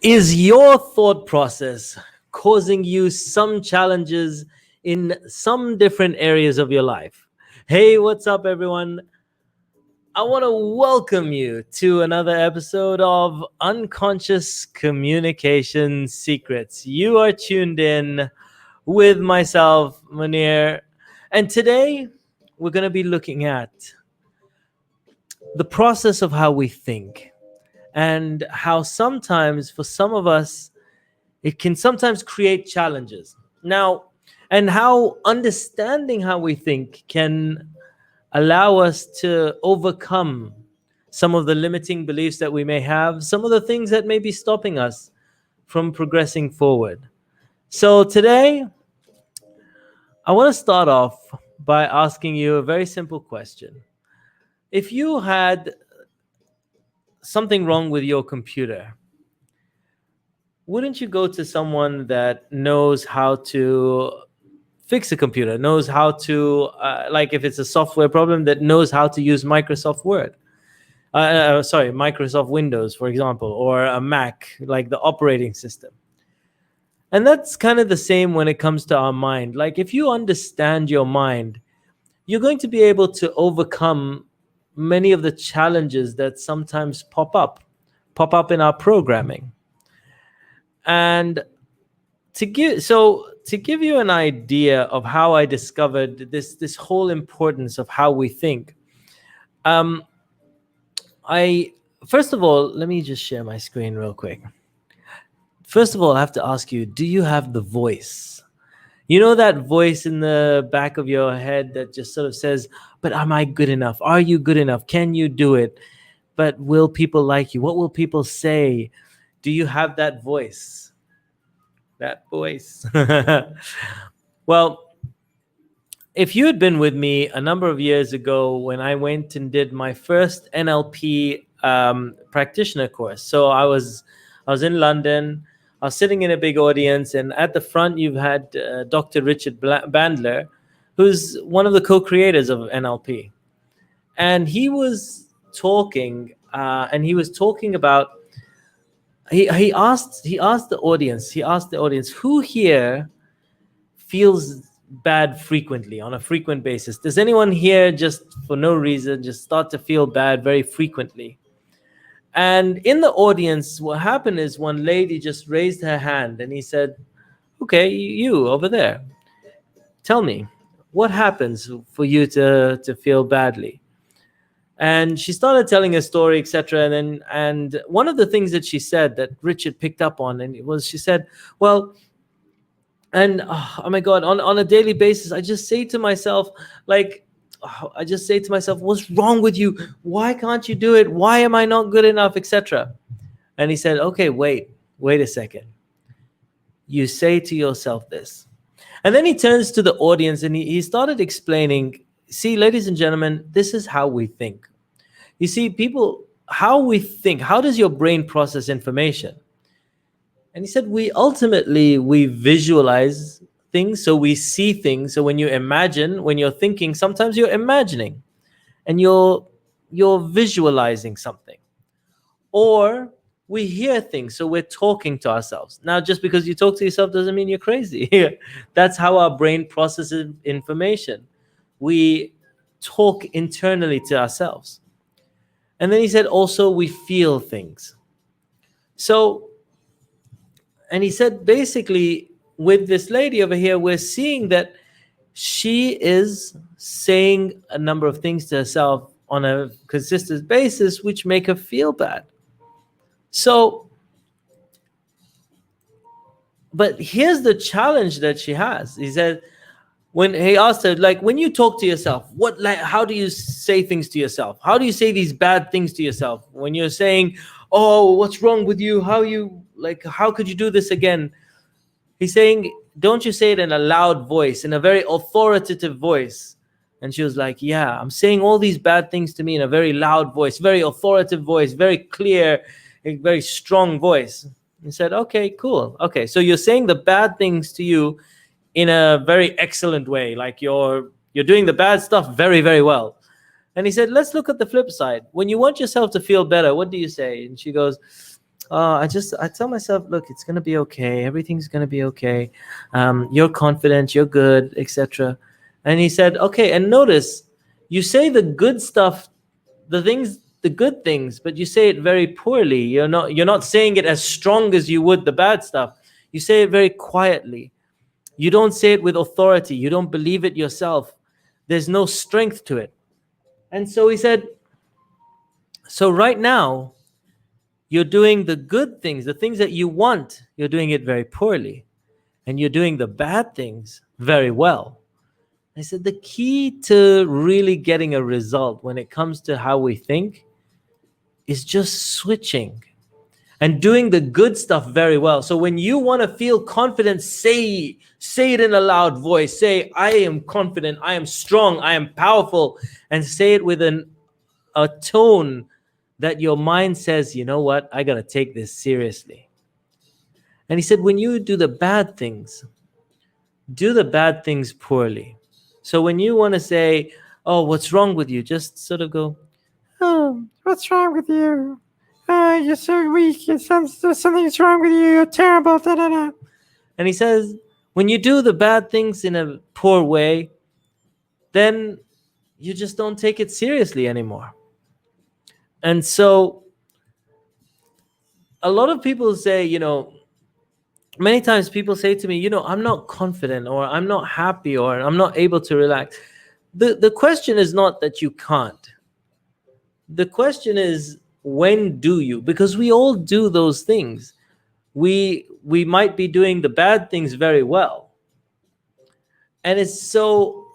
Is your thought process causing you some challenges in some different areas of your life? Hey, what's up, everyone? I want to welcome you to another episode of Unconscious Communication Secrets. You are tuned in with myself, Munir, and today we're going to be looking at the process of how we think and how sometimes, for some of us, it can sometimes create challenges. Now, and how understanding how we think can allow us to overcome some of the limiting beliefs that we may have, some of the things that may be stopping us from progressing forward. So today, I want to start off by asking you a very simple question. If you had something wrong with your computer, wouldn't you go to someone that knows how to fix a computer, knows how to, like if it's a software problem, that knows how to use Microsoft Word? Microsoft Windows, for example, or a Mac, like the operating system. And that's kind of the same when it comes to our mind. Like if you understand your mind, you're going to be able to overcome many of the challenges that sometimes pop up in our programming. And to give you an idea of how I discovered this whole importance of how we think, I first of all, let me just share my screen real quick. First of all, I have to ask you, do you have the voice? You know that voice in the back of your head that just sort of says, but am I good enough? Are you good enough? Can you do it? But will people like you? What will people say? Do you have that voice? That voice. Well, if you had been with me a number of years ago when I went and did my first NLP practitioner course, so I was in London. I was sitting in a big audience, and at the front you've had Dr. Richard Bandler, who's one of the co-creators of NLP, and he was talking, about. He asked the audience, who here feels bad frequently, on a frequent basis? Does anyone here just for no reason just start to feel bad very frequently? And in the audience, what happened is one lady just raised her hand and he said, okay, you over there, tell me, what happens for you to feel badly? And she started telling a story, etc. And one of the things that she said that Richard picked up on, and it was, she said, well, and oh my God, on a daily basis, I just say to myself, what's wrong with you? Why can't you do it? Why am I not good enough, etc. And he said, okay, wait a second. You say to yourself this. And then he turns to the audience and he started explaining, see, ladies and gentlemen, this is how we think. You see, people, how we think, how does your brain process information? And he said, we visualize things, so we see things. So when you imagine, when you're thinking, sometimes you're imagining and you're visualizing something. Or we hear things, so we're talking to ourselves. Now, just because you talk to yourself doesn't mean you're crazy. That's how our brain processes information. We talk internally to ourselves. And then he said, also, we feel things. So, and he said, basically, with this lady over here, we're seeing that she is saying a number of things to herself on a consistent basis, which make her feel bad. So, but here's the challenge that she has. He said, when he asked her, like, when you talk to yourself, how do you say things to yourself? How do you say these bad things to yourself? When you're saying, oh, what's wrong with you? How could you do this again? He's saying, don't you say it in a loud voice, in a very authoritative voice? And she was like, yeah, I'm saying all these bad things to me in a very loud voice, very authoritative voice, very clear, a very strong voice. He said, okay, cool. Okay, so you're saying the bad things to you in a very excellent way, like you're doing the bad stuff very, very well. And he said, let's look at the flip side. When you want yourself to feel better, what do you say? And she goes, I tell myself, look, it's gonna be okay. Everything's gonna be okay. You're confident. You're good, etc. And he said, okay. And notice, you say the good stuff, the good things, but you say it very poorly. You're not saying it as strong as you would the bad stuff. You say it very quietly. You don't say it with authority. You don't believe it yourself. There's no strength to it. And so he said, so right now, you're doing the good things, the things that you want, you're doing it very poorly. And you're doing the bad things very well. I said, the key to really getting a result when it comes to how we think is just switching and doing the good stuff very well. So when you want to feel confident, say it in a loud voice. Say, I am confident, I am strong, I am powerful, and say it with a tone that your mind says, you know what, I got to take this seriously. And he said, when you do the bad things poorly. So when you want to say, oh, what's wrong with you? Just sort of go, oh, what's wrong with you? You're so weak. Something's wrong with you. You're terrible. Da, da, da. And he says, when you do the bad things in a poor way, then you just don't take it seriously anymore. And so a lot of people say, many times people say to me, I'm not confident, or I'm not happy, or I'm not able to relax. The question is not that you can't. The question is, when do you? Because we all do those things. We might be doing the bad things very well. And it's so,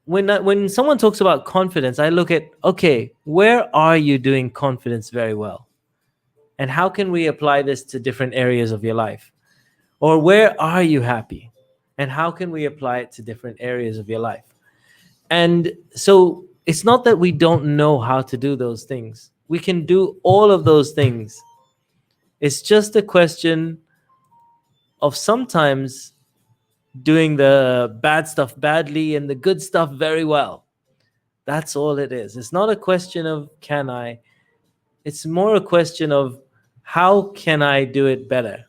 when someone talks about confidence, I look at, okay, where are you doing confidence very well? And how can we apply this to different areas of your life? Or where are you happy? And how can we apply it to different areas of your life? And so it's not that we don't know how to do those things. We can do all of those things. It's just a question of sometimes doing the bad stuff badly and the good stuff very well. That's all it is. It's not a question of can I. It's more a question of how can I do it better?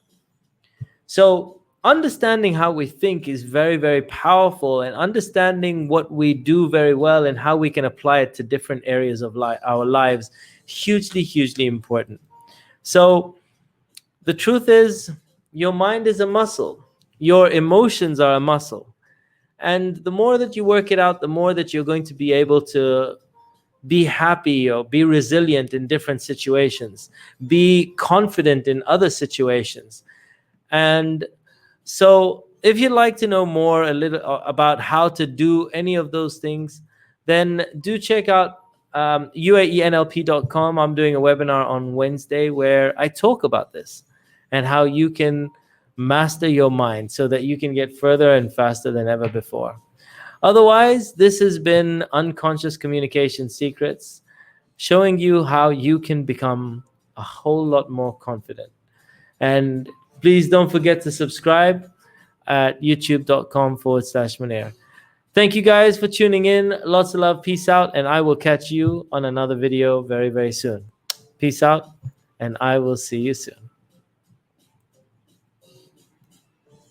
So understanding how we think is very, very powerful, and understanding what we do very well and how we can apply it to different areas of our lives, hugely, hugely important. So the truth is, your mind is a muscle. Your emotions are a muscle. And the more that you work it out, the more that you're going to be able to be happy or be resilient in different situations, be confident in other situations. And so if you'd like to know more a little about how to do any of those things, then do check out UAENLP.com. I'm doing a webinar on Wednesday where I talk about this and how you can master your mind so that you can get further and faster than ever before. Otherwise, this has been Unconscious Communication Secrets, showing you how you can become a whole lot more confident. And please don't forget to subscribe at youtube.com/Munir. Thank you guys for tuning in. Lots of love. Peace out. And I will catch you on another video very, very soon. Peace out. And I will see you soon.